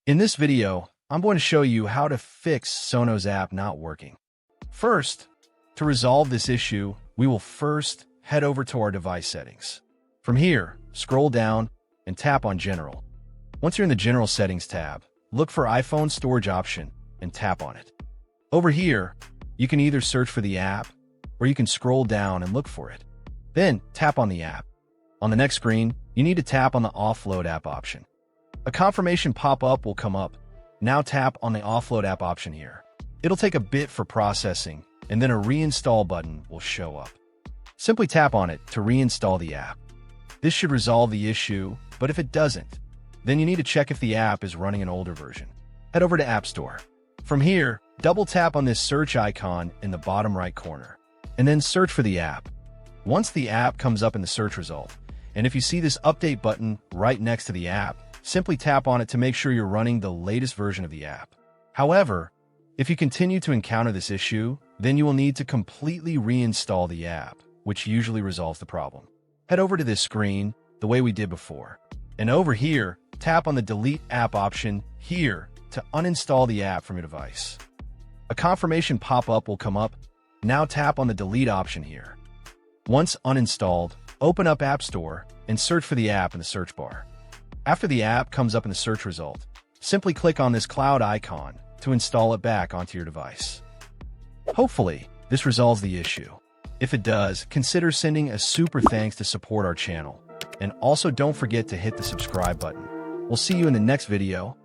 In this video, I'm going to show you how to fix Sonos app not working. First, to resolve this issue, we will first head over to our device settings. From here, scroll down and tap on General. Once you're in the General Settings tab, look for iPhone Storage option and tap on it. Over here, you can either search for the app or you can scroll down and look for it. Then tap on the app. On the next screen, you need to tap on the Offload app option. A confirmation pop-up will come up. Now tap on the Offload app option here. It'll take a bit for processing, and then a reinstall button will show up. Simply tap on it to reinstall the app. This should resolve the issue, but if it doesn't, then you need to check if the app is running an older version. Head over to App Store. From here, double tap on this search icon in the bottom right corner, and then search for the app. Once the app comes up in the search result, and if you see this update button right next to the app, simply tap on it to make sure you're running the latest version of the app. However, if you continue to encounter this issue, then you will need to completely reinstall the app, which usually resolves the problem. Head over to this screen the way we did before. And over here, tap on the Delete App option here to uninstall the app from your device. A confirmation pop-up will come up. Now tap on the Delete option here. Once uninstalled, open up App Store and search for the app in the search bar. After the app comes up in the search result, simply click on this cloud icon to install it back onto your device. Hopefully, this resolves the issue. If it does, consider sending a super thanks to support our channel. And also don't forget to hit the subscribe button. We'll see you in the next video.